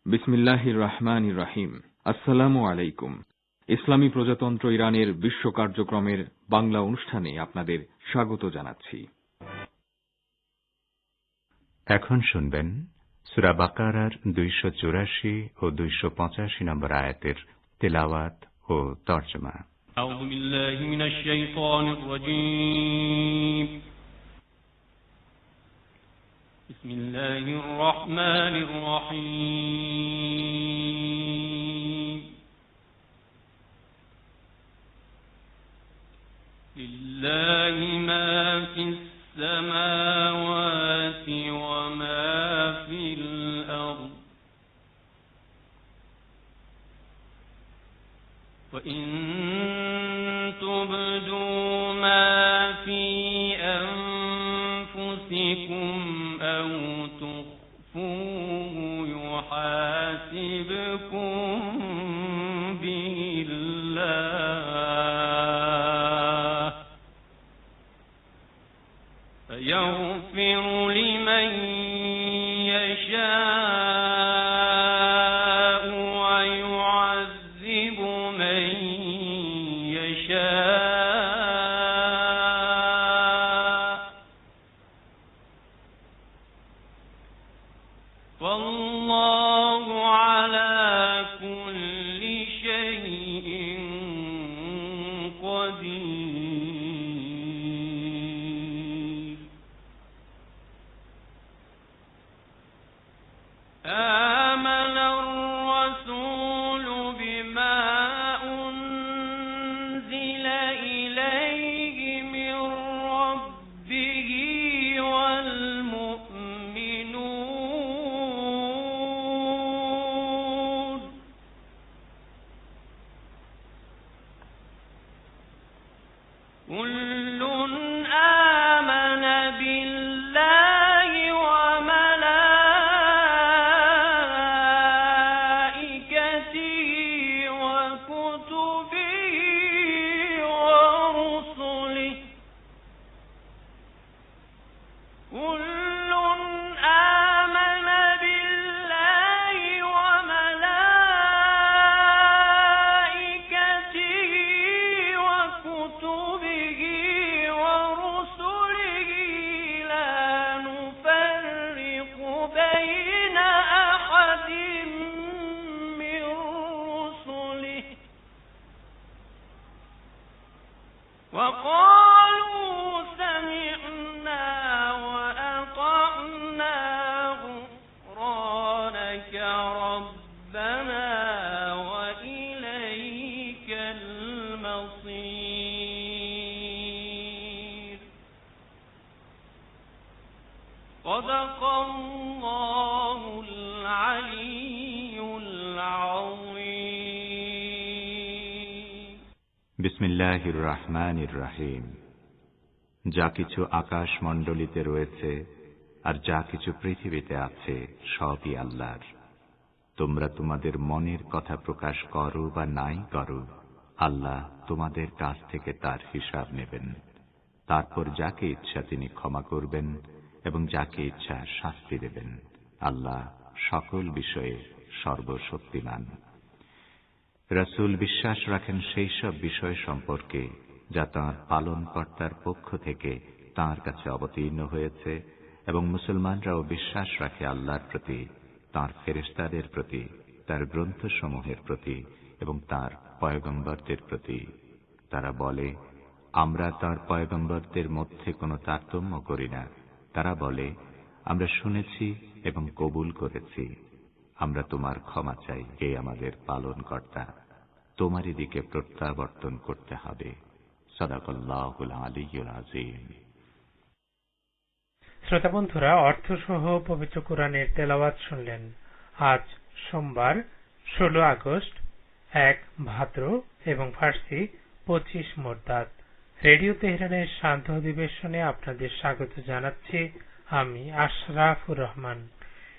বিসমিল্লাহির রহমানির রহিম। আসসালামু আলাইকুম। ইসলামী প্রজাতন্ত্র ইরানের বিশ্ব কার্যক্রমের বাংলা অনুষ্ঠানে আপনাদের স্বাগত জানাচ্ছি। এখন শুনবেন সূরা বাকারার 284 ও 285 নম্বর আয়াতের তেলাওয়াত ও তরজমা। আউযু বিল্লাহি মিনাশ শাইতানির রাজীম। বিসমিল্লাহির রহমানির রহিম। লিল্লাহি মা ফিস সামাওয়াতি ওয়া মা ফিল আরদ। وَإِن تُبْدُوا مَا فِي أَنفُسِكُمْ أَوْ تُخْفُوهُ يُحَاسِبْكُم بِهِ اللَّهُ فَيَغْفِرُ لِمَن يَشَاءُ وَيُعَذِّبُ مَن يَشَاءُ وَاللَّهُ عَلَى كُلِّ شَيْءٍ قَدِيرٌ. آمن الرسول بما أنزل إليه من ربه والمؤمنون كل آمن بالله وملائكته وكتبه ورسله كل آمن بالله وملائكته وكتبه ورسله لا نفرق بين أحد من رسله وقالوا سمعنا وأطعنا غفرانك ربنا وإليك المصير. صدق الله العلي العظيم. বিসমিল্লাহির রহমানির রহিম। যা কিছু আকাশ মণ্ডলীতে রয়েছে আর যা কিছু পৃথিবীতে আছে সবই আল্লাহর। তোমরা তোমাদের মনের কথা প্রকাশ করো বা নাই করো, আল্লাহ তোমাদের কাছ থেকে তার হিসাব নেবেন। তারপর যাকে ইচ্ছা তিনি ক্ষমা করবেন এবং যাকে ইচ্ছা শাস্তি দেবেন। আল্লাহ সকল বিষয়ে সর্বশক্তিমান। রাসূল বিশ্বাস রাখেন সেই সব বিষয় সম্পর্কে যা তাঁর পালনকর্তার পক্ষ থেকে তাঁর কাছে অবতীর্ণ হয়েছে, এবং মুসলমানরাও বিশ্বাস রাখে আল্লাহর প্রতি, তাঁর ফেরেশতাদের প্রতি, তার গ্রন্থসমূহের প্রতি এবং তাঁর পয়গম্বরদের প্রতি। তারা বলে, আমরা তাঁর পয়গম্বরদের মধ্যে কোনো তারতম্য করি না। তারা বলে, আমরা শুনেছি এবং কবুল করেছি। আমরা তোমার ক্ষমা চাই, হে আমাদের পালনকর্তা। তোমারই দিকে প্রত্যাবর্তন করতে হবে। সাদাকাল্লাহুল আলিয়্যুল আযীম। শ্রোতা বন্ধুরা, অর্থসহ পবিত্র কোরআনের তেলাওয়াত শুনলেন। আজ সোমবার 16 আগস্ট, 1 ভাদ্র এবং ফার্সি 25 মোরতাদ। রেডিও তেহরানের শান্ত অধিবেশনে আপনাদের স্বাগত জানাচ্ছি আমি আশরাফুর রহমান।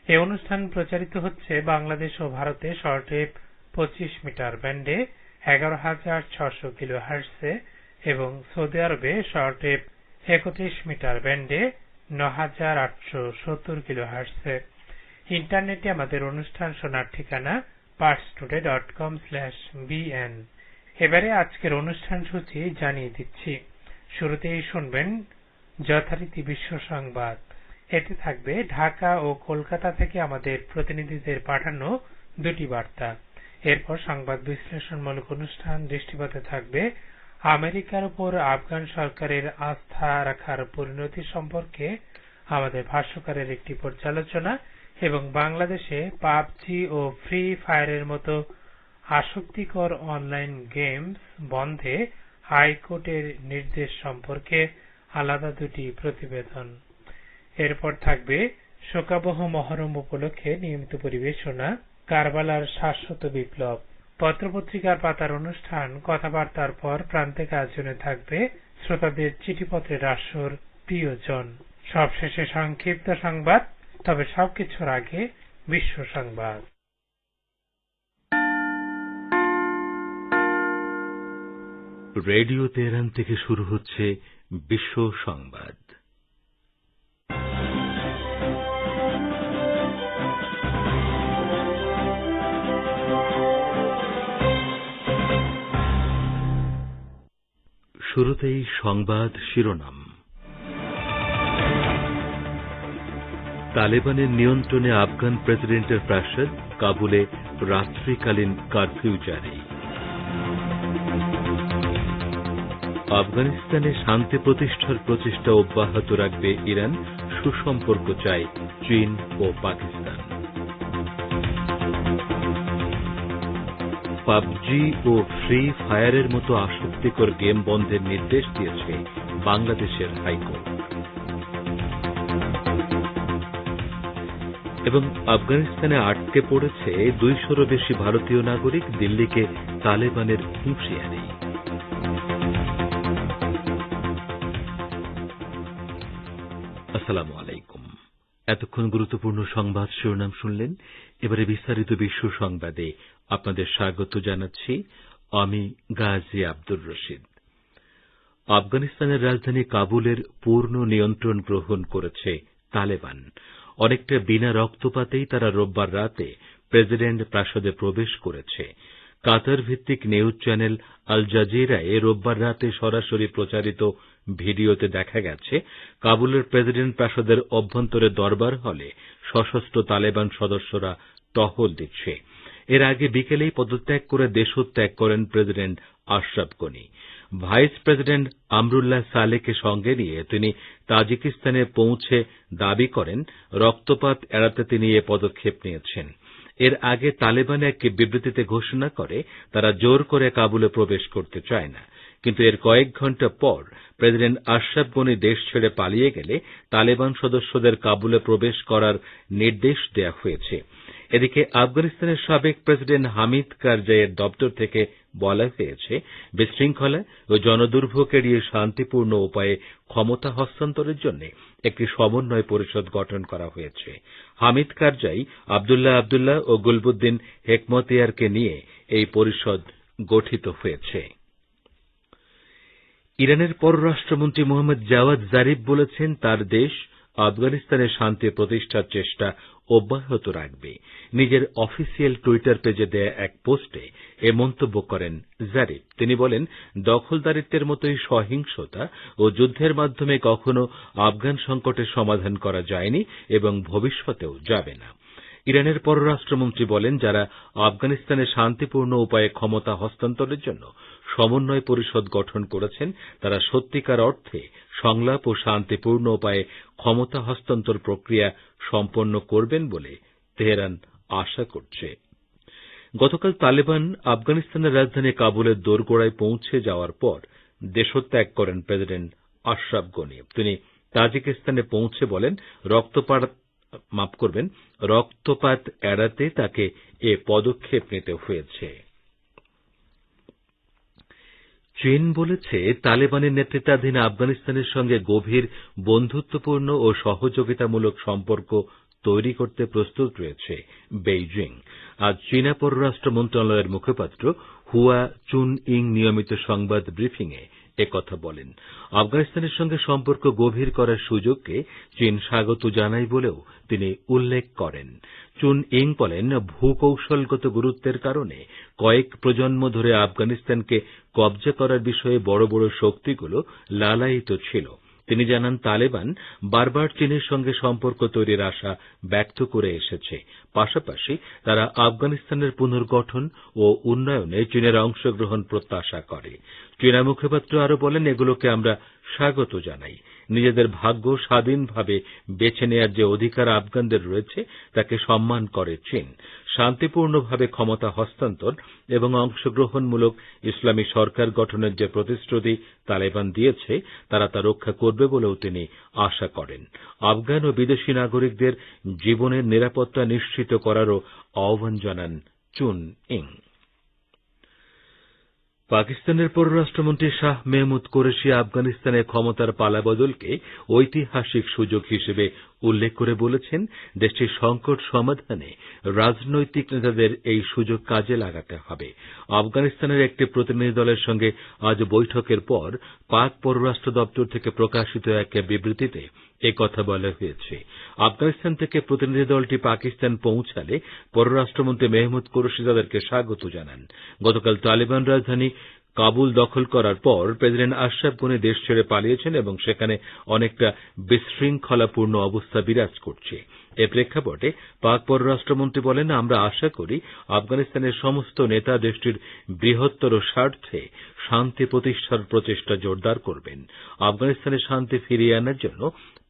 এই অনুষ্ঠান প্রচারিত হচ্ছে বাংলাদেশ ও ভারতে শর্টওয়েভ 25 মিটার ব্যান্ডে 11,600 কিলোহার্টজে এবং সৌদি আরবে শর্টওয়েভ 31 মিটার ব্যান্ডে 9,870 কিলোহার্টজে। ইন্টারনেটে আমাদের অনুষ্ঠান শোনার ঠিকানা parstoday.com/bn। এবারে আজকের অনুষ্ঠান সূচি জানিয়ে দিচ্ছি। শুরুতেই শুনবেন যথারীতি বিশ্ব সংবাদ। এতে থাকবে ঢাকা ও কলকাতা থেকে আমাদের প্রতিনিধিদের পাঠানো দুটি বার্তা। এরপর সংবাদ বিশ্লেষণমূলক অনুষ্ঠান দৃষ্টিপথে থাকবে আমেরিকার উপর আফগান সরকারের আস্থা রাখার পরিণতি সম্পর্কে আমাদের ভাষ্যকারের একটি পর্যালোচনা এবং বাংলাদেশে পাবজি ও ফ্রি ফায়ারের মতো আসক্তিকর অনলাইন গেমস বন্ধে হাইকোর্টের নির্দেশ সম্পর্কে আলাদা দুটি প্রতিবেদন। এরপর থাকবে শোকাবহ মহরম উপলক্ষে নিয়মিত পরিবেশনা কারবালার শাশ্বত বিপ্লব। পত্রপত্রিকার পাতার অনুষ্ঠান কথাবার্তার পর প্রান্তিক আয়োজনে থাকবে শ্রোতাদের চিঠিপত্রের আসর প্রিয়জন। সবশেষে সংক্ষিপ্ত সংবাদ, তবে সবকিছুর আগে বিশ্ব সংবাদ। রেডিও তেহরান থেকে শুরু হচ্ছে বিশ্ব সংবাদ। শুরুতেই সংবাদ শিরোনাম। তালেবানের নিয়ন্ত্রণে আফগান প্রেসিডেন্টের প্রাসাদ, কাবুলে রাত্রিকালীন কারফিউ জারি। আফগানিস্তানে শান্তি প্রতিষ্ঠার প্রচেষ্টা অব্যাহত রাখবে ইরান, সুসম্পর্ক চায় চীন ও পাকিস্তান। পাবজি ও ফ্রি ফায়ারের মতো আসক্তিকর গেম বন্ধের নির্দেশ দিয়েছে বাংলাদেশের হাইকোর্ট। এবং আফগানিস্তানে আটকে পড়েছে 200-রও বেশি ভারতীয় নাগরিক, দিল্লিকে তালেবানের হুঁশিয়ারি। আসসালামু আলাইকুম। এতক্ষণ গুরুত্বপূর্ণ সংবাদ শিরোনাম শুনলেন। এবারে বিস্তারিত বিশ্ব সংবাদে আপনাদের স্বাগত জানাচ্ছি। আমি গাজী আব্দুর রশিদ। আফগানিস্তানের রাজধানী কাবুলের পূর্ণ নিয়ন্ত্রণ গ্রহণ করেছে তালেবান। অনেকটা বিনা রক্তপাতেই তারা রোববার রাতে প্রেসিডেন্ট প্রাসাদে প্রবেশ করেছে। কাতার ভিত্তিক নিউজ চ্যানেল আল জাজিরায় রোববার রাতে সরাসরি প্রচারিত ভিডিওতে দেখা গেছে কাবুলের প্রেসিডেন্ট প্রাসাদের অভ্যন্তরে দরবার হলে সশস্ত্র তালেবান সদস্যরা টহল দিচ্ছে। এর আগে বিকেলেই পদত্যাগ করে দেশত্যাগ করেন president Ashraf Ghani. Vice president Amrullah সালেহকে সঙ্গে নিয়ে তিনি তাজিকিস্তানে পৌঁছে দাবি করেন রক্তপাত এড়াতে তিনি এ পদক্ষেপ নিয়েছেন। এর আগে তালেবান এক বিবৃতিতে ঘোষণা করে তারা জোর করে কাবুলে প্রবেশ করতে চায় না, কিন্তু এর কয়েক ঘণ্টা পর প্রেসিডেন্ট আশরাফ গনি দেশ ছেড়ে পালিয়ে গেলে তালেবান সদস্যদের কাবুলে প্রবেশ করার নির্দেশ দেওয়া হয়েছে। এদিকে আফগানিস্তানের সাবেক প্রেসিডেন্ট হামিদ কারজাইয়ের দপ্তর থেকে বলা হয়েছে বিশৃঙ্খলা ও জনদুর্ভোগ এড়িয়ে শান্তিপূর্ণ উপায়ে ক্ষমতা হস্তান্তরের জন্য একটি সমন্বয় পরিষদ গঠন করা হয়েছে। হামিদ কারজাই, আব্দুল্লাহ ও গুলবুদ্দিন হেকমতিয়ারকে নিয়ে এই পরিষদ গঠিত হয়েছে। ইরানের পররাষ্ট্রমন্ত্রী মোহাম্মদ জাওয়াদ জারিফ বলেছেন তার দেশ আফগানিস্তানে শান্তি প্রতিষ্ঠার চেষ্টা অব্যাহত রাখবে। নিজের অফিসিয়াল টুইটার পেজে দেয়া এক পোস্টে এ মন্তব্য করেন জারিফ। তিনি বলেন, দখলদারিত্বের মতোই সহিংসতা ও যুদ্ধের মাধ্যমে কখনো আফগান সংকটের সমাধান করা যায়নি এবং ভবিষ্যতেও যাবে না। ইরানের পররাষ্ট্রমন্ত্রী বলেন, যারা আফগানিস্তানে শান্তিপূর্ণ উপায়ে ক্ষমতা হস্তান্তরের জন্য সমন্বয় পরিষদ গঠন করেছেন তারা সত্যিকার অর্থে সংলাপ ও শান্তিপূর্ণ উপায়ে ক্ষমতা হস্তান্তর প্রক্রিয়া সম্পন্ন করবেন বলে তেহরান আশা করছে। গতকাল তালেবান আফগানিস্তানের রাজধানী কাবুলের দোরগোড়ায় পৌঁছে যাওয়ার পর দেশত্যাগ করেন প্রেসিডেন্ট আশরাফ গনি। তিনি তাজিকিস্তানে পৌঁছে বলেন রক্তপাত এড়াতে তাকে এ পদক্ষেপ নিতে হয়েছে। চীন বলেছে তালেবানের নেতৃত্বাধীন আফগানিস্তানের সঙ্গে গভীর বন্ধুত্বপূর্ণ ও সহযোগিতামূলক সম্পর্ক তৈরি করতে প্রস্তুত রয়েছে বেইজিং। আজ চীনা পররাষ্ট্র মন্ত্রণালয়ের মুখপাত্র হুয়া চুনইং নিয়মিত সংবাদ ব্রিফিংয়ে একথা বলেন। আফগানিস্তানের সঙ্গে সম্পর্ক গভীর করার সুযোগকে চীন স্বাগত জানায় বলেও তিনি উল্লেখ করেন। চুন ইং বলেন, ভূকৌশলগত গুরুত্বের কারণে কয়েক প্রজন্ম ধরে আফগানিস্তানকে কবজা করার বিষয়ে বড় বড় শক্তিগুলো লালায়িত ছিল। তিনি জানান, তালেবান বারবার চীনের সঙ্গে সম্পর্ক তৈরির আশা ব্যক্ত করে এসেছে। পাশাপাশি তারা আফগানিস্তানের পুনর্গঠন ও উন্নয়নে চীনের অংশগ্রহণ প্রত্যাশা করে। চীনা মুখপাত্র আরো বলেন, এগুলোকে আমরা স্বাগত জানাই। নিজেদের ভাগ্য স্বাধীনভাবে বেছে নেয়ার যে অধিকার আফগানদের রয়েছে তাকে সম্মান করে চীন। শান্তিপূর্ণভাবে ক্ষমতা হস্তান্তর এবং অংশগ্রহণমূলক ইসলামী সরকার গঠনের যে প্রতিশ্রুতি তালেবান দিয়েছে তারা তা রক্ষা করবে বলেও তিনি আশা করেন। আফগান ও বিদেশী নাগরিকদের জীবনের নিরাপত্তা নিশ্চিত করারও আহ্বান জানান চুন ইং। পাকিস্তানের পররাষ্ট্রমন্ত্রী শাহ মেহমুদ কুরেশি আফগানিস্তানের ক্ষমতার পালাবদলকে ঐতিহাসিক সুযোগ হিসেবে উল্লেখ করে বলেছেন, দেশটির সংকট সমাধানে রাজনৈতিক নেতাদের এই সুযোগ কাজে লাগাতে হবে। আফগানিস্তানের একটি প্রতিনিধি দলের সঙ্গে আজ বৈঠকের পর পাক পররাষ্ট্র দপ্তর থেকে প্রকাশিত এক বিবৃতিতে একথা বলা হয়েছে। আফগানিস্তান থেকে প্রতিনিধি দলটি পাকিস্তান পৌঁছালে পররাষ্ট্রমন্ত্রী মেহমুদ কুরেশি তাদেরকে স্বাগত জানান। গতকাল তালেবান রাজধানী কাবুল দখল করার পর প্রেসিডেন্ট আশরাফ গনি দেশ ছেড়ে পালিয়েছেন এবং সেখানে অনেকটা বিশৃঙ্খলাপূর্ণ অবস্থা বিরাজ করছে। এ প্রেক্ষাপটে পাক পররাষ্ট্রমন্ত্রী বলেন, আমরা আশা করি আফগানিস্তানের সমস্ত নেতা দেশটির বৃহত্তর স্বার্থে শান্তি প্রতিষ্ঠার প্রচেষ্টা জোরদার করবেন। আফগানিস্তানে শান্তি ফিরিয়ে আনার জন্য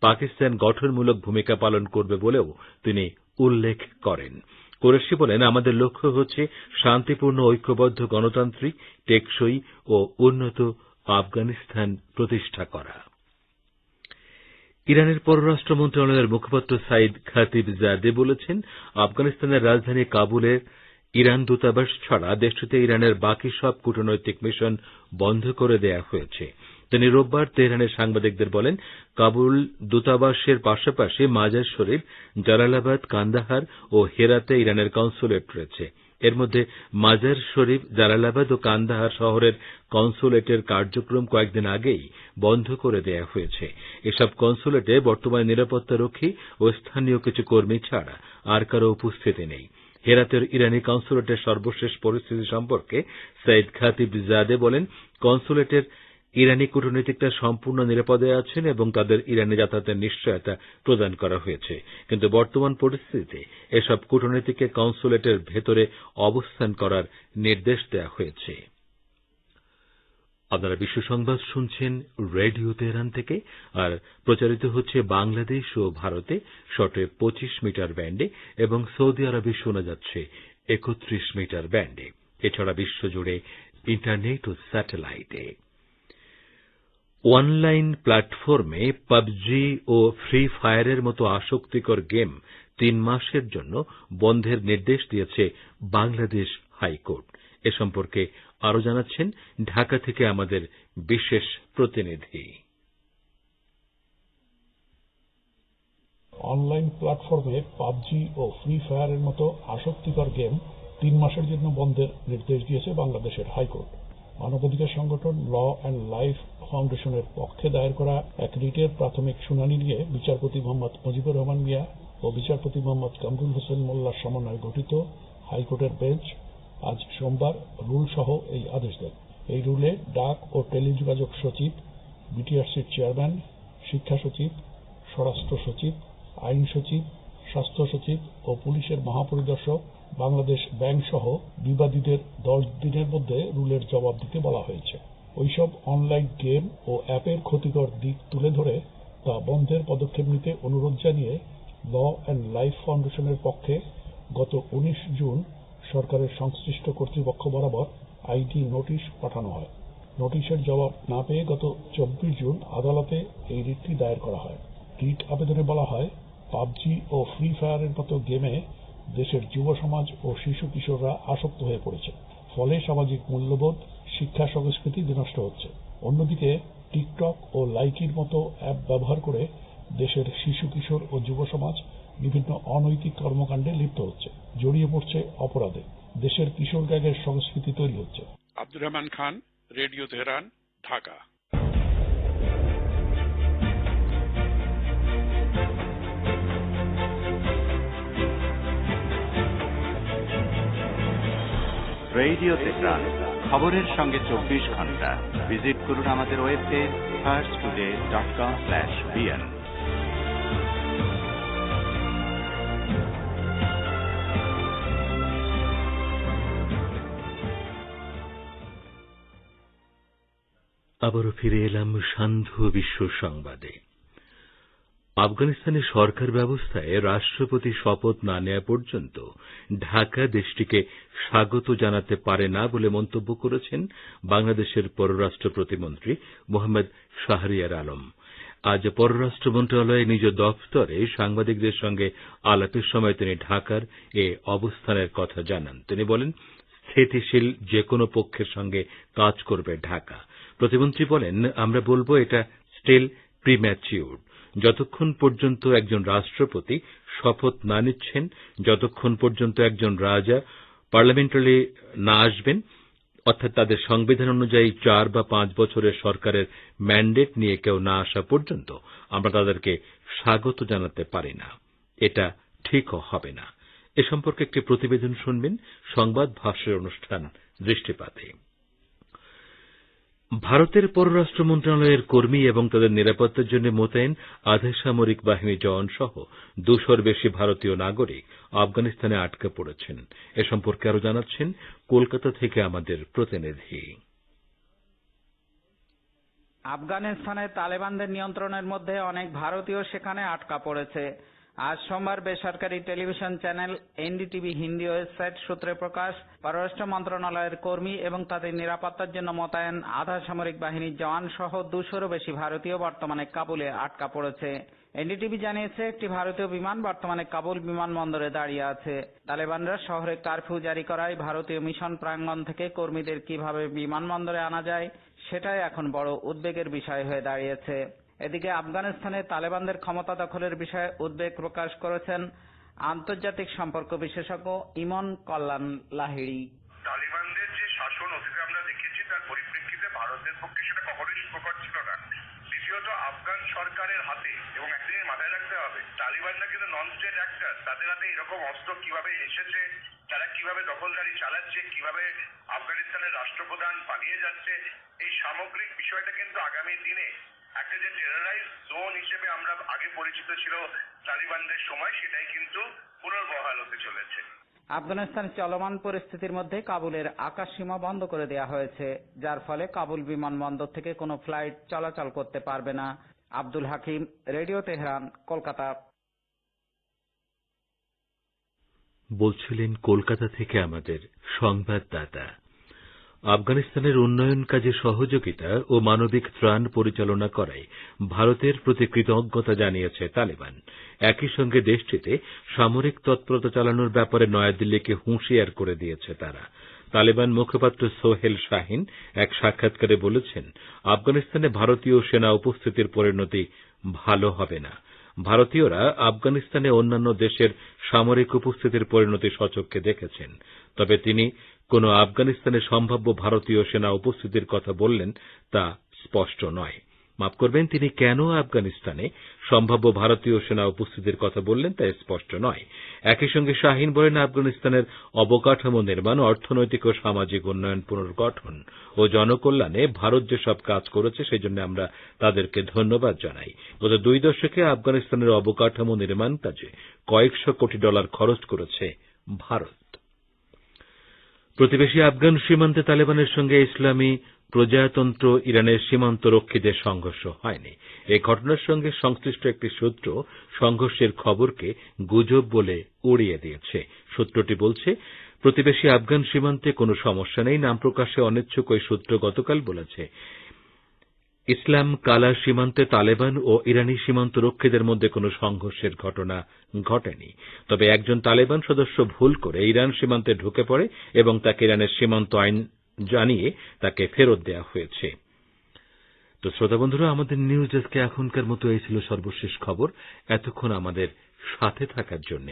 পাকিস্তান গঠনমূলক ভূমিকা পালন করবে বলেও তিনি উল্লেখ করেন। কুরেশি বলেন, আমাদের লক্ষ্য হচ্ছে শান্তিপূর্ণ, ঐক্যবদ্ধ, গণতান্ত্রিক, টেকসই ও উন্নত আফগানিস্তান প্রতিষ্ঠা করা। ইরানের পররাষ্ট্র মন্ত্রণালয়ের মুখপাত্র সাইদ খাতিবজাদে বলেছেন, আফগানিস্তানের রাজধানী কাবুলের ইরান দূতাবাস ছাড়া দেশটিতে ইরানের বাকি সব কূটনৈতিক মিশন বন্ধ করে দেয়া হয়েছে। তিনি রোববার তেহরানের সাংবাদিকদের বলেন, কাবুল দূতাবাসের পাশাপাশি মাজার শরীফ, জালালাবাদ, কান্দাহার ও হেরাতে ইরানের কনসুলেট রয়েছে। এর মধ্যে মাজার শরীফ, জালালাবাদ ও কান্দাহার শহরের কনসুলেটের কার্যক্রম কয়েকদিন আগেই বন্ধ করে দেয়া হয়েছে। এসব কনসুলেটে বর্তমানে নিরাপত্তারক্ষী ও স্থানীয় কিছু কর্মী ছাড়া আর কারো উপস্থিতি নেই। হেরাতের ইরানি কনসুলেটের সর্বশেষ পরিস্থিতি সম্পর্কে সৈয়দ খাতিবজাদে বলেন, কনসুলেটের ইরানি কূটনীতিকরা সম্পূর্ণ নিরাপদে আছেন এবং তাদের ইরানে যাতায়াতের নিশ্চয়তা প্রদান করা হয়েছে। কিন্তু বর্তমান পরিস্থিতিতে এসব কূটনীতিককে কনসুলেটের ভেতরে অবস্থান করার নির্দেশ দেওয়া হয়েছে। আপনারা বিশ্ব সংবাদ শুনছেন রেডিও তেহরান থেকে, আর প্রচারিত হচ্ছে বাংলাদেশ ও ভারতে শর্টে 25 মিটার ব্যান্ডে এবং সৌদি আরবে শোনা যাচ্ছে 31 মিটার ব্যান্ডে। এছাড়া বিশ্বজুড়ে ইন্টারনেট ও স্যাটেলাইটে। অনলাইন প্ল্যাটফর্মে পাবজি ও ফ্রি ফায়ারের মতো আসক্তিকর গেম 3 মাসের জন্য বন্ধের নির্দেশ দিয়েছে বাংলাদেশ হাইকোর্ট। এ সম্পর্কে আরো জানাচ্ছেন ঢাকা থেকে আমাদের বিশেষ প্রতিনিধি। অনলাইন প্ল্যাটফর্মে পাবজি ও ফ্রি ফায়ারের মতো আসক্তিকর গেম 3 মাসের জন্য বন্ধের নির্দেশ দিয়েছে বাংলাদেশের হাইকোর্ট। মানবাধিকার সংগঠন ল অ্যান্ড লাইফ ফাউন্ডেশনের পক্ষে দায়ের করা এক রিটের প্রাথমিক শুনানি নিয়ে বিচারপতি মোহাম্মদ মুজিবুর রহমান মিয়া ও বিচারপতি মোহাম্মদ কামরুল হোসেন মোল্লার সমন্বয়ে গঠিত হাইকোর্টের বেঞ্চ আজ সোমবার রুল সহ এই আদেশ দেন। এই রুলে ডাক ও টেলিযোগাযোগ সচিব, বিটিআরসির চেয়ারম্যান, শিক্ষা সচিব, স্বরাষ্ট্র সচিব, আইন সচিব, স্বাস্থ্য সচিব ও পুলিশের মহাপরিদর্শক, বাংলাদেশ ব্যাংক সহ বিবাদীদের 10 দিনের মধ্যে রুলের জবাব দিতে বলা হয়েছে। ওইসব অনলাইন গেম ও অ্যাপের ক্ষতিকর দিক তুলে ধরে তা বন্ধের পদক্ষেপ নিতে অনুরোধ জানিয়ে ল অ্যান্ড লাইফ ফাউন্ডেশনের পক্ষে গত 19 জুন সরকারের সংশ্লিষ্ট কর্তৃপক্ষ বরাবর আইডি নোটিশ পাঠানো হয়। নোটিশের জবাব না পেয়ে গত 24 জুন আদালতে এই রিটটি দায়ের করা হয়। রিট আবেদনে বলা হয়, পাবজি ও ফ্রি ফায়ারের মতো গেমে দেশের যুব সমাজ ও শিশু কিশোররা আসক্ত হয়ে পড়েছে। ফলে সামাজিক মূল্যবোধ, শিক্ষা সংস্কৃতি বিনষ্ট হচ্ছে। অন্যদিকে টিকটক ও লাইকির মতো অ্যাপ ব্যবহার করে দেশের শিশু কিশোর ও যুব সমাজ বিভিন্ন অনৈতিক কর্মকাণ্ডে লিপ্ত হচ্ছে, জড়িয়ে পড়ছে অপরাধে। দেশের কিশোর গ্যাংয়ের সংস্কৃতি তৈরি হচ্ছে। Abdur Rahman Khan, radio Tehran, Dhaka. Radio Tehran, খবরের সঙ্গে 24 ঘন্টা। ভিজিট করুন আমাদের ওয়েবসাইট farstoday.com/bn। আবারও ফিরে এলাম সান্ধ্য বিশ্ব সংবাদে। আফগানিস্তানের সরকার ব্যবস্থায় রাষ্ট্রপতি শপথ না নেওয়া পর্যন্ত ঢাকা দেশটিকে স্বাগত জানাতে পারে না বলে মন্তব্য করেছেন বাংলাদেশের পররাষ্ট্র প্রতিমন্ত্রী মোহাম্মদ শাহরিয়ার আলম। আজ পররাষ্ট্র মন্ত্রণালয়ে নিজ দফতরে সাংবাদিকদের সঙ্গে আলাপের সময় তিনি ঢাকার এ অবস্থানের কথা জানান। তিনি বলেন, স্থিতিশীল যে কোনো পক্ষের সঙ্গে কাজ করবে ঢাকা। প্রতিমন্ত্রী বলেন, আমরা বলবো এটা স্টিল প্রিম্যাচিউর। যতক্ষণ পর্যন্ত একজন রাষ্ট্রপতি শপথ না নিচ্ছেন, যতক্ষণ পর্যন্ত একজন রাজা পার্লামেন্টারি না আসবেন, অর্থাৎ তাদের সংবিধান অনুযায়ী 4 বা 5 বছরের সরকারের ম্যান্ডেট নিয়ে কেউ না আসা পর্যন্ত আমরা তাদেরকে স্বাগত জানাতে পারি না। এটা ঠিকও হবে না। এ সম্পর্কে একটি প্রতিবেদন শুনবেন সংবাদ ভাষ্যের অনুষ্ঠান দৃষ্টিপাতে। ভারতের পররাষ্ট্র মন্ত্রণালয়ের কর্মী এবং তাদের নিরাপত্তার জন্য মোতায়েন আধা সামরিক বাহিনী জওয়ান সহ 200-র বেশি ভারতীয় নাগরিক আফগানিস্তানে আটকা পড়েছেন। এ সম্পর্কে আরো জানাচ্ছেন কলকাতা থেকে আমাদের প্রতিনিধি। আফগানিস্তানে তালেবানদের নিয়ন্ত্রণের মধ্যে অনেক ভারতীয় সেখানে আটকা পড়েছে। আজ সোমবার বেসরকারি television channel NDTV Hindi website সূত্রে প্রকাশ, পররাষ্ট্র মন্ত্রণালয়ের কর্মী এবং তাদের নিরাপত্তার জন্য মোতায়েন আধা সামরিক বাহিনীর জওয়ান সহ 200-রও বেশি ভারতীয় বর্তমানে কাবুলে আটকা পড়েছে। এনডিটিভি জানিয়েছে, একটি ভারতীয় বিমান বর্তমানে কাবুল বিমানবন্দরে দাঁড়িয়ে আছে। তালেবানরা শহরে কারফিউ জারি করায় ভারতীয় মিশন প্রাঙ্গণ থেকে কর্মীদের কিভাবে বিমানবন্দরে আনা যায় সেটাই এখন বড় উদ্বেগের বিষয় হয়ে দাঁড়িয়েছে। এদিকে আফগানিস্তানে তালেবানদের ক্ষমতা দখলের বিষয়ে উদ্বেগ প্রকাশ করেছেন আন্তর্জাতিক সম্পর্ক বিশেষজ্ঞ ইমন কল্যাণ লাহিড়ী। তালিবানদের যে শাসন অতীতে আমরা দেখেছি তার পরিপ্রেক্ষিতে ভারতের পক্ষে সেটা কখনোই সুখকর ছিল না। দ্বিতীয়ত আফগান সরকারের হাতে, এবং একটা জিনিস মাথায় রাখতে হবে, তালিবানরা কিন্তু নন স্টেট অ্যাক্টর। তাদের হাতে এরকম অস্ত্র কিভাবে এসেছে, তারা কিভাবে দখলদারি চালাচ্ছে, কিভাবে আফগানিস্তানের রাষ্ট্রপ্রধান পালিয়ে যাচ্ছে, এই সামগ্রিক বিষয়টা কিন্তু আগামী দিনে একটা যে টেররাইজ জোন হিসেবে আমরা আগে পরিচিত ছিল তালিবানদের সময়, সেটাই কিন্তু পুনর্বহাল হতে চলেছে। আফগানিস্তানের চলমান পরিস্থিতির মধ্যে কাবুলের আকাশ সীমা বন্ধ করে দেওয়া হয়েছে, যার ফলে কাবুল বিমানবন্দর থেকে কোনো ফ্লাইট চলাচল করতে পারবে না। Abdul Hakim, radio Tehran, Kolkata. বলছিলেন কলকাতা থেকে আমাদের সংবাদদাতা। আফগানিস্তানের উন্নয়ন কাজে সহযোগিতা ও মানবিক ত্রাণ পরিচালনা করায় ভারতের প্রতি কৃতজ্ঞতা জানিয়েছে তালেবান। একই সঙ্গে দেশটিতে সামরিক তৎপরতা চালানোর ব্যাপারে নয়াদিল্লিকে হুঁশিয়ার করে দিয়েছে তারা। তালেবান মুখপাত্র সোহেল শাহিন এক সাক্ষাৎকারে বলেছেন, আফগানিস্তানে ভারতীয় সেনা উপস্থিতির পরিণতি ভালো হবে না। ভারতীয়রা আফগানিস্তানে অন্যান্য দেশের সামরিক উপস্থিতির পরিণতি স্বচক্ষে দেখেছেন। তবে তিনি কোন আফগানিস্তানে সম্ভাব্য ভারতীয় সেনা উপস্থিতির কথা বললেন তা স্পষ্ট নয়। মাফ করবেন, তিনি কেন আফগানিস্তানে সম্ভাব্য ভারতীয় সেনা উপস্থিতির কথা বললেন তা স্পষ্ট নয়। একই সঙ্গে শাহিন বলেন, আফগানিস্তানের অবকাঠামো নির্মাণ, অর্থনৈতিক ও সামাজিক উন্নয়ন পুনর্গঠন ও জনকল্যাণে ভারত যেসব কাজ করেছে সেজন্য আমরা তাদেরকে ধন্যবাদ জানাই। গত 2 দশকে আফগানিস্তানের অবকাঠামো নির্মাণ কাজে কয়েকশো কোটি ডলার খরচ করেছে ভারত। প্রতিবেশী আফগান সীমান্তে তালেবানের সঙ্গে ইসলামী প্রজাতন্ত্র ইরানের সীমান্ত রক্ষীদের সংঘর্ষ হয়নি। এই ঘটনার সঙ্গে সংশ্লিষ্ট একটি সূত্র সংঘর্ষের খবরকে গুজব বলে উড়িয়ে দিয়েছে। সূত্রটি বলছে, প্রতিবেশী আফগান সীমান্তে কোনো সমস্যা নেই। নাম প্রকাশে অনিচ্ছুক ওই সূত্র গতকাল বলেছে, ইসলাম কালা সীমান্তে তালেবান ও ইরানি সীমান্ত রক্ষীদের মধ্যে কোনো সংঘর্ষের ঘটনা ঘটেনি। তবে একজন তালেবান সদস্য ভুল করে ইরান সীমান্তে ঢুকে পড়ে এবং তাকে ইরানের সীমান্ত আইন জানিয়ে তাকে ফেরত দেওয়া হয়েছে। তো শ্রোতা বন্ধুরা, আমাদের নিউজ আজকে এখনকার মতো এই ছিল সর্বশেষ খবর। এতক্ষণ আমাদের সাথে থাকার জন্য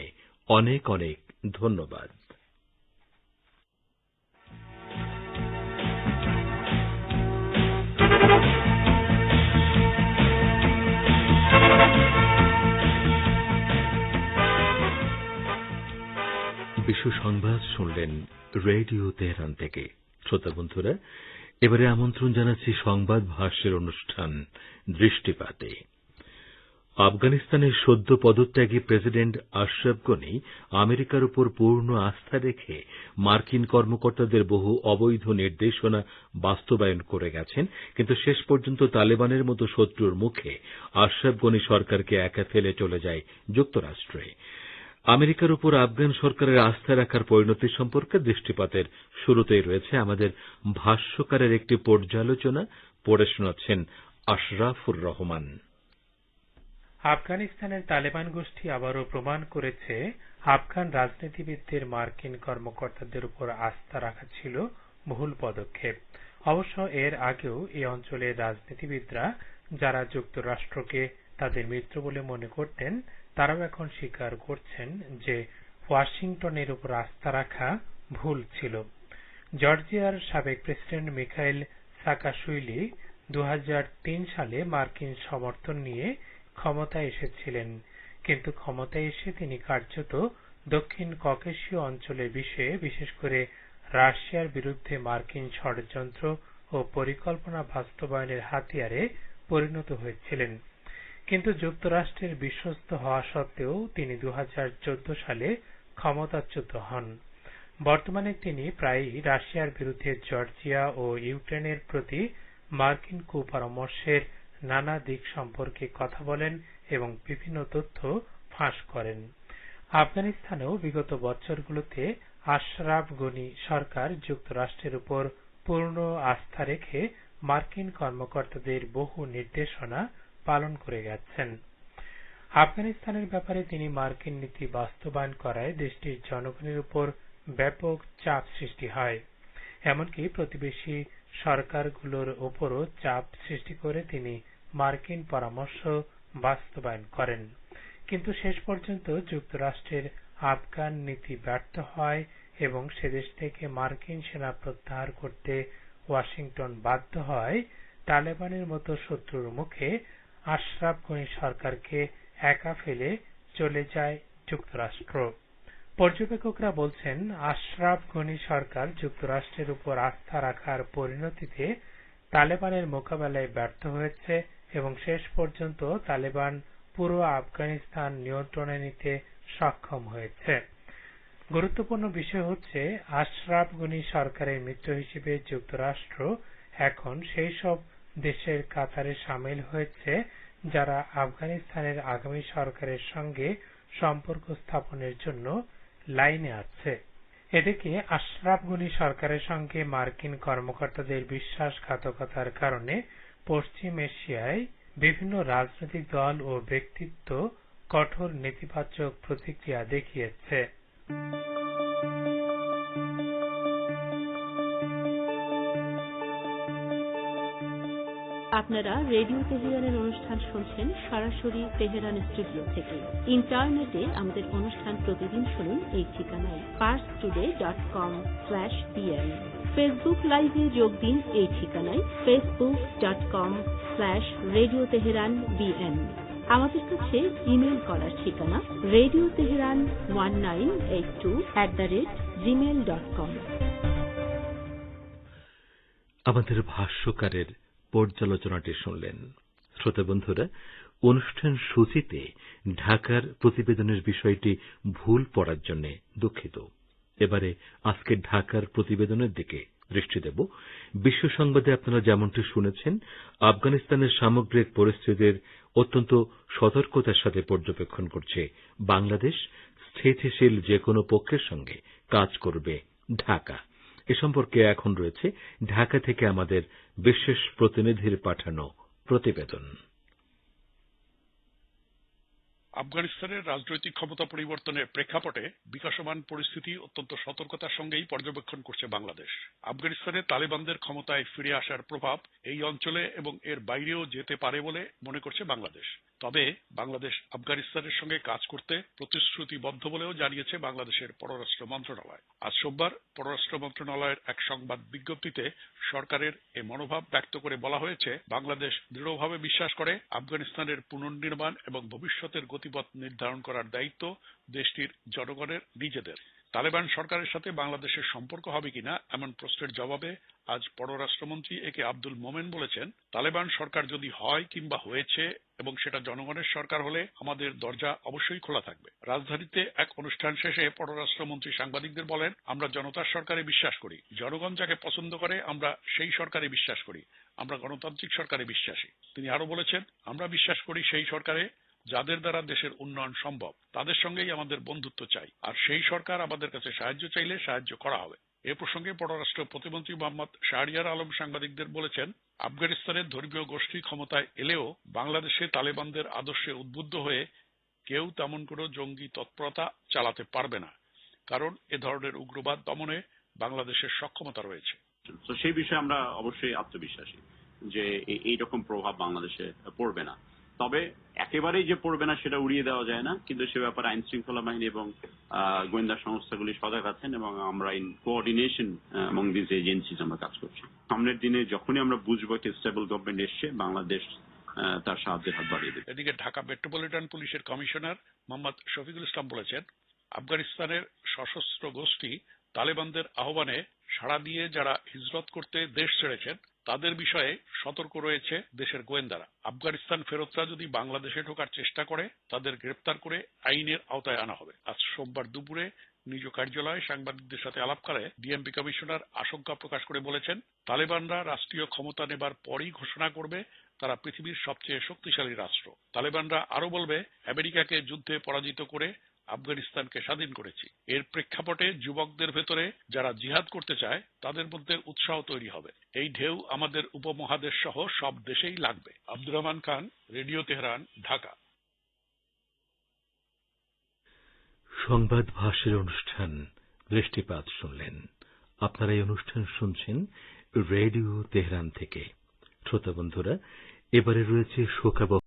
অনেক অনেক ধন্যবাদ। বিশ্ব সংবাদ শুনলেন রেডিও তেহরান থেকে। শ্রোতা বন্ধুরা, এবারে আমন্ত্রণ জানাচ্ছি সংবাদ ভাষ্যের অনুষ্ঠান দৃষ্টিপাতে। আফগানিস্তানের সদ্য পদত্যাগী প্রেসিডেন্ট আশরাফ গনি আমেরিকার উপর পূর্ণ আস্থা রেখে মার্কিন কর্মকর্তাদের বহু অবৈধ নির্দেশনা বাস্তবায়ন করে গেছেন, কিন্তু শেষ পর্যন্ত তালেবানের মতো শত্রুর মুখে আশরাফ গনি সরকারকে একা ফেলে চলে যায় যুক্তরাষ্ট্রে। আমেরিকার উপর আফগান সরকারের আস্থা রাখার পরিণতি সম্পর্কে দৃষ্টিপাতের শুরুতেই রয়েছে আমাদের ভাষ্যকারের একটি পর্যালোচনা। পড়ে শোনাচ্ছেন আশরাফুর রহমান। আফগানিস্তানের তালেবান গোষ্ঠী আবারও প্রমাণ করেছে আফগান রাজনীতিবিদদের মার্কিন কর্মকর্তাদের উপর আস্থা রাখা ছিল ভুল পদক্ষেপ। অবশ্য এর আগেও এই অঞ্চলের রাজনীতিবিদরা, যারা যুক্তরাষ্ট্রকে তাদের মিত্র বলে মনে করতেন, তারাও এখন স্বীকার করছেন যে ওয়াশিংটনের উপর আস্থা রাখা ভুল ছিল। জর্জিয়ার সাবেক প্রেসিডেন্ট মিখাইল সাকাশউইলি 2003 সালে মার্কিন সমর্থন নিয়ে ক্ষমতায় এসেছিলেন, কিন্তু ক্ষমতায় এসে তিনি কার্যত দক্ষিণ ককেশীয় অঞ্চলের বিষয়ে, বিশেষ করে রাশিয়ার বিরুদ্ধে মার্কিন ষড়যন্ত্র ও পরিকল্পনা বাস্তবায়নের হাতিয়ারে পরিণত হয়েছিলেন। কিন্তু যুক্তরাষ্ট্রের বিশ্বস্ত হওয়া সত্ত্বেও তিনি 2014 সালে ক্ষমতাচ্যুত হন। বর্তমানে তিনি প্রায়ই রাশিয়ার বিরুদ্ধে জর্জিয়া ও ইউক্রেনের প্রতি মার্কিন কুপরামর্শের নানা দিক সম্পর্কে কথা বলেন এবং বিভিন্ন তথ্য ফাঁস করেন। আফগানিস্তানেও বিগত বছরগুলোতে আশরাফ গনি সরকার যুক্তরাষ্ট্রের উপর পূর্ণ আস্থা রেখে মার্কিন কর্মকর্তাদের বহু নির্দেশনা পালন করে গেছেন। আফগানিস্তানের ব্যাপারে তিনি মার্কিন নীতি বাস্তবায়ন করায় দেশটির জনগণের উপর ব্যাপক চাপ সৃষ্টি হয়। এমনকি প্রতিবেশী সরকারগুলোর উপরও চাপ সৃষ্টি করে তিনি মার্কিন পরামর্শ বাস্তবায়ন করেন। কিন্তু শেষ পর্যন্ত যুক্তরাষ্ট্রের আফগান নীতি ব্যর্থ হয় এবং সেদেশ থেকে মার্কিন সেনা প্রত্যাহার করতে ওয়াশিংটন বাধ্য হয়। তালেবানের মতো শত্রুর মুখে আশরাফ গনি সরকারকে একা ফেলে চলে যায় যুক্তরাষ্ট্র। পর্যবেক্ষকরা বলছেন, আশরাফ গনি সরকার যুক্তরাষ্ট্রের উপর আস্থা রাখার পরিণতিতে তালেবানের মোকাবেলায় ব্যর্থ হয়েছে এবং শেষ পর্যন্ত তালেবান পুরো আফগানিস্তান নিয়ন্ত্রণে নিতে সক্ষম হয়েছে। গুরুত্বপূর্ণ বিষয় হচ্ছে, আশরাফ গনি সরকারের মিত্র হিসেবে যুক্তরাষ্ট্র এখন সেই সব দেশের কাতারে সামিল হয়েছে যারা আফগানিস্তানের আগামী সরকারের সঙ্গে সম্পর্ক স্থাপনের জন্য লাইনে আছে। এদিকে আশরাফ গনি সরকারের সঙ্গে মার্কিন কর্মকর্তাদের বিশ্বাসঘাতকতার কারণে পশ্চিম এশিয়ায় বিভিন্ন রাজনৈতিক দল ও ব্যক্তিত্ব কঠোর নেতিবাচক প্রতিক্রিয়া দেখিয়েছে। আপনারা রেডিও তেহরানের অনুষ্ঠান শুনছেন সরাসরি তেহরান স্টুডিও থেকে। ইন্টারনেটে আমাদের অনুষ্ঠান প্রতিদিন শুনুন এই ঠিকানায় parstoday.com/bn। ফেসবুক লাইভে যোগ দিন এই ঠিকানায় facebook.com/Radio Tehran BN। আমাদের কাছে ইমেল করার ঠিকানা radioteheran1982@gmail.com। আমাদের ভাষ্যকারের পর্যালোচনাটি শুনলেন। শ্রোতা বন্ধুরা, অনুষ্ঠান সূচিতে ঢাকার প্রতিবেদনের বিষয়টি ভুল পড়ার জন্য দুঃখিত। এবারে আজকে ঢাকার প্রতিবেদনের দিকে দৃষ্টি দেব। বিশ্ব সংবাদে আপনারা যেমনটি শুনেছেন, আফগানিস্তানের সামগ্রিক পরিস্থিতির অত্যন্ত সতর্কতার সাথে পর্যবেক্ষণ করছে বাংলাদেশ। স্থিতিশীল যে কোনো পক্ষের সঙ্গে কাজ করবে ঢাকা। এ সম্পর্কে এখন রয়েছে ঢাকা থেকে আমাদের বিশেষ প্রতিনিধির পাঠানো প্রতিবেদন। আফগানিস্তানের রাজনৈতিক ক্ষমতা পরিবর্তনের প্রেক্ষাপটে বিকাশমান পরিস্থিতি অত্যন্ত সতর্কতার সঙ্গেই পর্যবেক্ষণ করছে বাংলাদেশ। আফগানিস্তানে তালেবানদের ক্ষমতায় ফিরে আসার প্রভাব এই অঞ্চলে এবং এর বাইরেও যেতে পারে বলে মনে করছে বাংলাদেশ। তবে বাংলাদেশ আফগানিস্তানের সঙ্গে কাজ করতে প্রতিশ্রুতিবদ্ধ বলেও জানিয়েছে বাংলাদেশের পররাষ্ট্র মন্ত্রণালয়। আজ সোমবার পররাষ্ট্র মন্ত্রণালয়ের এক সংবাদ বিজ্ঞপ্তিতে সরকারের এই মনোভাব ব্যক্ত করে বলা হয়েছে, বাংলাদেশ দৃঢ়ভাবে বিশ্বাস করে আফগানিস্তানের পুনর্নির্মাণ এবং ভবিষ্যতের গতিপথ নির্ধারণ করার দায়িত্ব দেশটির জনগণের নিজেদের। তালেবান সরকারের সাথে বাংলাদেশের সম্পর্ক হবে কিনা এমন প্রশ্নের জবাবে আজ পররাষ্ট্রমন্ত্রী একে আব্দুল মোমেন বলেছেন, তালেবান সরকার যদি হয় কিংবা হয়েছে এবং সেটা জনগণের সরকার হলে আমাদের দরজা অবশ্যই খোলা থাকবে। রাজধানীতে এক অনুষ্ঠান শেষে পররাষ্ট্রমন্ত্রী সাংবাদিকদের বলেন, আমরা জনতার সরকারে বিশ্বাস করি, জনগণ যাকে পছন্দ করে আমরা সেই সরকারে বিশ্বাস করি, আমরা গণতান্ত্রিক সরকারে বিশ্বাসী। তিনি আরো বলেছেন, আমরা বিশ্বাস করি সেই সরকারে যাদের দ্বারা দেশের উন্নয়ন সম্ভব, তাদের সঙ্গেই আমাদের বন্ধুত্ব চাই, আর সেই সরকার আমাদের কাছে সাহায্য চাইলে সাহায্য করা হবে। এ প্রসঙ্গে পররাষ্ট্র প্রতিমন্ত্রী মোহাম্মদ শাহরিয়ার আলম সাংবাদিকদের বলেছেন, আফগানিস্তানের ধর্মীয় গোষ্ঠী ক্ষমতায় এলেও বাংলাদেশে তালেবানদের আদর্শে উদ্বুদ্ধ হয়ে কেউ তেমন কোনো জঙ্গি তৎপরতা চালাতে পারবে না, কারণ এ ধরনের উগ্রবাদ দমনে বাংলাদেশের সক্ষমতা রয়েছে। তো সেই বিষয়ে আমরা অবশ্যই আত্মবিশ্বাসী যে এইরকম প্রভাব বাংলাদেশে পড়বে না। তবে একেবারেই যে পড়বে না সেটা উড়িয়ে দেওয়া যায় না, কিন্তু সে ব্যাপারে আইন শৃঙ্খলা বাহিনী এবং গোয়েন্দা সংস্থাগুলি সজাগ আছেন এবং আমরা in coordination among this agencies আমরা কাজ করছি। সামনের দিনে যখনই আমরা বুঝবো কি স্টেবল গভর্নমেন্ট এসছে, বাংলাদেশ তার সাহায্যের হাত বাড়িয়ে দেবে। এদিকে ঢাকা মেট্রোপলিটন পুলিশের কমিশনার মোহাম্মদ শফিকুল ইসলাম বলেছেন, আফগানিস্তানের সশস্ত্র গোষ্ঠী তালেবানদের আহ্বানে সাড়া দিয়ে যারা হিজরত করতে দেশ ছেড়েছেন তাদের বিষয়ে সতর্ক রয়েছে দেশের গোয়েন্দারা। আফগানিস্তান ফেরতরা যদি বাংলাদেশে ঢোকার চেষ্টা করে তাদের গ্রেপ্তার করে আইনের আওতায় আনা হবে। আজ সোমবার দুপুরে নিজ কার্যালয়ে সাংবাদিকদের সাথে আলাপকালে ডিএমপি কমিশনার আশঙ্কা প্রকাশ করে বলেছেন, তালেবানরা রাষ্ট্রীয় ক্ষমতা নেবার পরই ঘোষণা করবে তারা পৃথিবীর সবচেয়ে শক্তিশালী রাষ্ট্র। তালেবানরা আরো বলবে, আমেরিকাকে যুদ্ধে পরাজিত করে আফগানিস্তানকে স্বাধীন করেছি। এর প্রেক্ষাপটে যুবকদের ভেতরে যারা জিহাদ করতে চায় তাদের মধ্যে উৎসাহ তৈরি হবে। এই ঢেউ আমাদের উপমহাদেশ সহ সব দেশেই লাগবে। Abdur Rahman Khan, radio Tehran, Dhaka. সংবাদ ভাষের অনুষ্ঠান দৃষ্টিপাত শুনলেন। আপনারা এই অনুষ্ঠান শুনছেন রেডিও তেহরান থেকে। শ্রোতা বন্ধুরা, এবারে রয়েছে শোকাবহ